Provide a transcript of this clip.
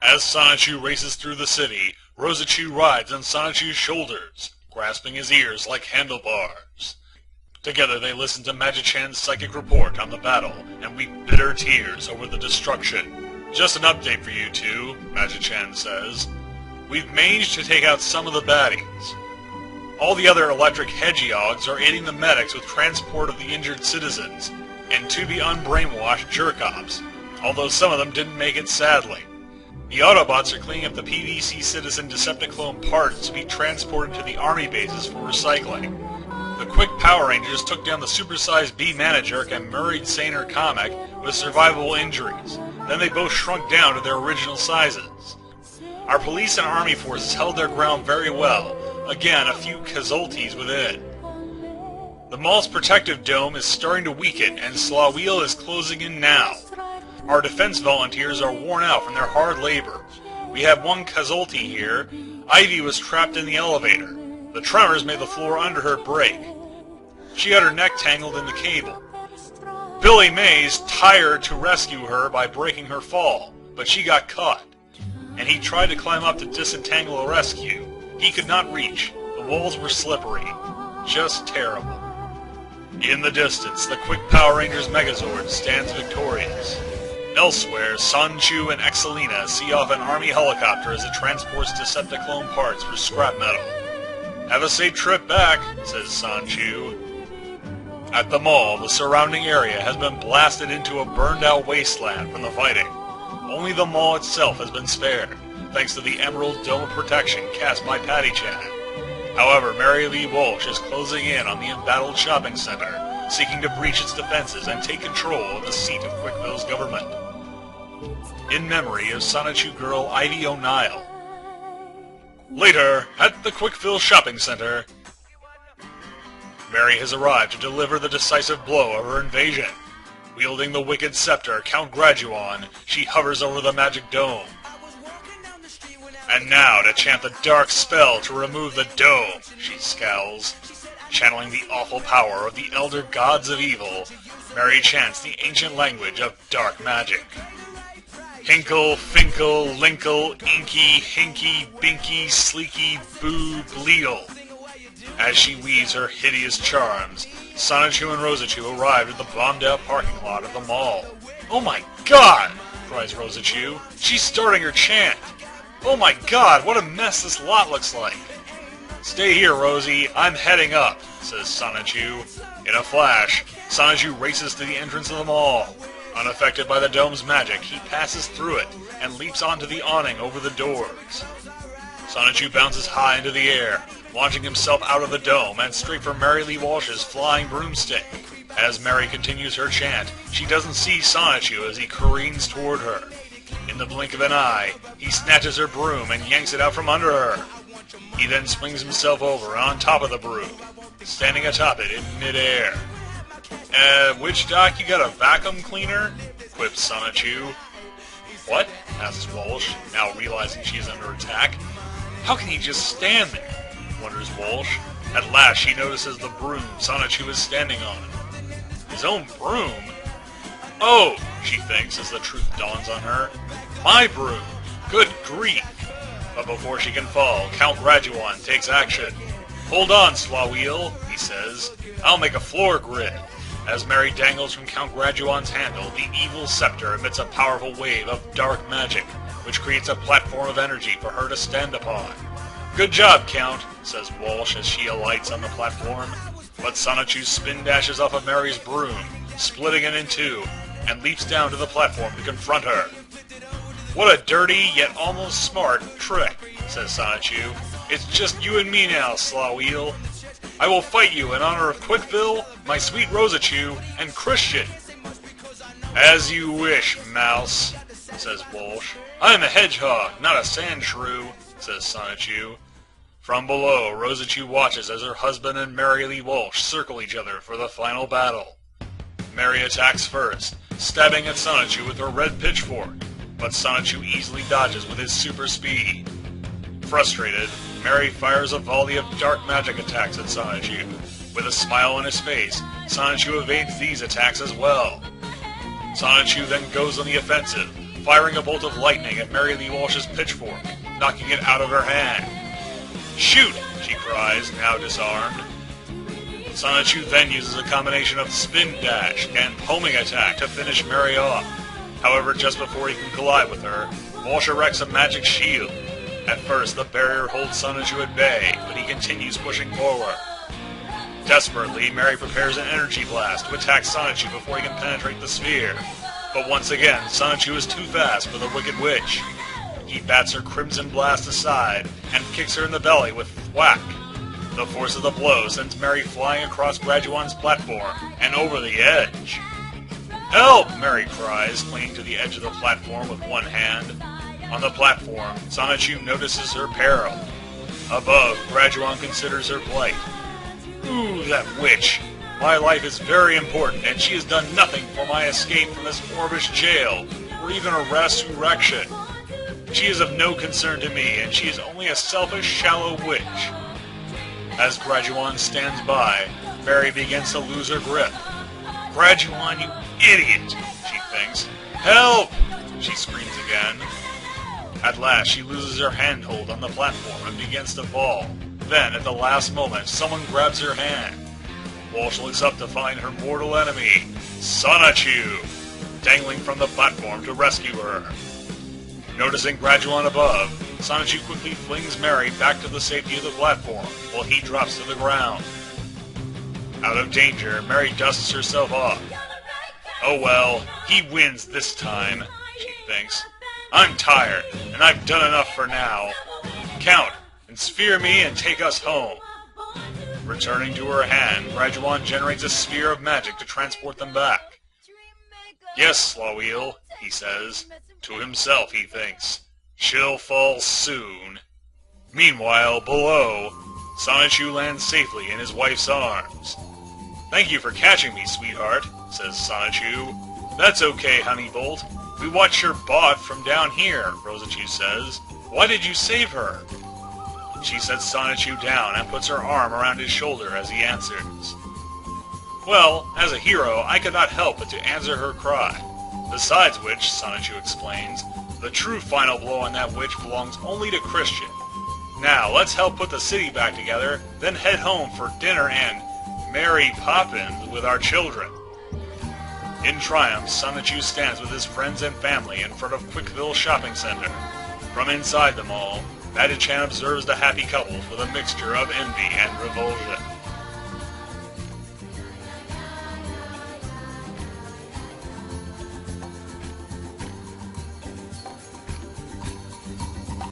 As Sonichu races through the city, Rosachu rides on Sonichu's shoulders, grasping his ears like handlebars. Together they listen to Magi-chan's psychic report on the battle, and weep bitter tears over the destruction. Just an update for you two, Magi-chan says. We've managed to take out some of the baddies. All the other electric hedgehogs are aiding the medics with transport of the injured citizens, and to be unbrainwashed jerk-ops, although some of them didn't make it sadly. The Autobots are cleaning up the PVC citizen Decepticlone parts to be transported to the army bases for recycling. The quick Power Rangers took down the supersized B-Manager and Murrayed Saner Comic with survivable injuries. Then they both shrunk down to their original sizes. Our police and army forces held their ground very well. Again, a few casualties within. The mall's protective dome is starting to weaken, and Slawwheel is closing in now. Our defense volunteers are worn out from their hard labor. We have one casualty here. Ivy was trapped in the elevator. The tremors made the floor under her break. She had her neck tangled in the cable. Billy Mays tired to rescue her by breaking her fall, but she got caught. And he tried to climb up to disentangle a rescue. He could not reach. The walls were slippery. Just terrible. In the distance, the quick Power Rangers Megazord stands victorious. Elsewhere, Sonichu and Excelina see off an army helicopter as it transports Decepticlone parts for scrap metal. Have a safe trip back, says Sonichu. At the mall, the surrounding area has been blasted into a burned-out wasteland from the fighting. Only the mall itself has been spared, thanks to the Emerald Dome of protection cast by Patty-chan. However, Mary Lee Walsh is closing in on the embattled shopping center, seeking to breach its defenses and take control of the seat of Quickville's government. In memory of Sonichu girl Ivy O'Neill. Later, at the Quickville Shopping Center, Mary has arrived to deliver the decisive blow of her invasion. Wielding the wicked scepter, Count Graduan, she hovers over the magic dome. And now to chant the dark spell to remove the dome, she scowls. Channeling the awful power of the elder gods of evil, Mary chants the ancient language of dark magic. Hinkle, Finkle, Linkle, Inky, Hinky, Binky, Sleeky, Boo, Bleedle. As she weaves her hideous charms, Sonichu and Rosachu arrive at the bombed-out parking lot of the mall. "Oh my god!" cries Rosachu. "She's starting her chant! Oh my god, what a mess this lot looks like!" "Stay here, Rosie, I'm heading up," says Sonichu. In a flash, Sonichu races to the entrance of the mall. Unaffected by the dome's magic, he passes through it and leaps onto the awning over the doors. Sonichu bounces high into the air, launching himself out of the dome and straight for Mary Lee Walsh's flying broomstick. As Mary continues her chant, she doesn't see Sonichu as he careens toward her. In the blink of an eye, he snatches her broom and yanks it out from under her. He then swings himself over on top of the broom, standing atop it in midair. Witch Doc, you got a vacuum cleaner?" quips Sonichu. "What?" asks Walsh, now realizing she is under attack. "How can he just stand there?" wonders Walsh. At last she notices the broom Sonichu is standing on. His own broom? "Oh," she thinks as the truth dawns on her. "My broom! Good grief!" But before she can fall, Count Graduan takes action. "Hold on, Slawwheel," he says. "I'll make a floor grid." As Mary dangles from Count Graduan's handle, the evil scepter emits a powerful wave of dark magic, which creates a platform of energy for her to stand upon. "Good job, Count," says Walsh as she alights on the platform. But Sonichu spin dashes off of Mary's broom, splitting it in two, and leaps down to the platform to confront her. "What a dirty, yet almost smart, trick," says Sonichu. "It's just you and me now, Slawwheel. I will fight you in honor of Quickville, my sweet Rosachu, and Christian." "As you wish, Mouse," says Walsh. "I'm a hedgehog, not a sand shrew," says Sonichu. From below, Rosachu watches as her husband and Mary Lee Walsh circle each other for the final battle. Mary attacks first, stabbing at Sonichu with her red pitchfork, but Sonichu easily dodges with his super speed. Frustrated, Mary fires a volley of dark magic attacks at Sonichu. With a smile on his face, Sonichu evades these attacks as well. Sonichu then goes on the offensive, firing a bolt of lightning at Mary Lee Walsh's pitchfork, knocking it out of her hand. "Shoot!" she cries, now disarmed. Sonichu then uses a combination of spin dash and homing attack to finish Mary off. However, just before he can collide with her, Walsh erects a magic shield. At first, the barrier holds Sonichu at bay, but he continues pushing forward. Desperately, Mary prepares an energy blast to attack Sonichu before he can penetrate the sphere. But once again, Sonichu is too fast for the Wicked Witch. He bats her Crimson Blast aside and kicks her in the belly with thwack. The force of the blow sends Mary flying across Graduan's platform and over the edge. "Help!" Mary cries, clinging to the edge of the platform with one hand. On the platform, Sonichu notices her peril. Above, Graduan considers her plight. "Ooh, that witch! My life is very important, and she has done nothing for my escape from this Orbish jail, or even a resurrection. She is of no concern to me, and she is only a selfish, shallow witch." As Graduan stands by, Mary begins to lose her grip. "Graduan, you idiot!" she thinks. "Help!" she screams again. At last, she loses her handhold on the platform and begins to fall. Then, at the last moment, someone grabs her hand. Walsh looks up to find her mortal enemy, Sonichu, dangling from the platform to rescue her. Noticing Graduan above, Sonichu quickly flings Mary back to the safety of the platform, while he drops to the ground. Out of danger, Mary dusts herself off. "Oh well, he wins this time," she thinks. "I'm tired, and I've done enough for now. Count, and sphere me and take us home." Returning to her hand, Graduan generates a sphere of magic to transport them back. "Yes, Slaweel," he says. To himself, he thinks, "she'll fall soon." Meanwhile, below, Sonichu lands safely in his wife's arms. "Thank you for catching me, sweetheart," says Sonichu. "That's okay, Honeybolt. We watched her bot from down here," Rosachu says. "Why did you save her?" She sets Sonichu down and puts her arm around his shoulder as he answers. "Well, as a hero, I could not help but to answer her cry. Besides which," Sonichu explains, "the true final blow on that witch belongs only to Christian. Now, let's help put the city back together, then head home for dinner and Mary Poppins with our children." In triumph, Sonichu stands with his friends and family in front of Quickville Shopping Center. From inside the mall, Madichan observes the happy couple with a mixture of envy and revulsion.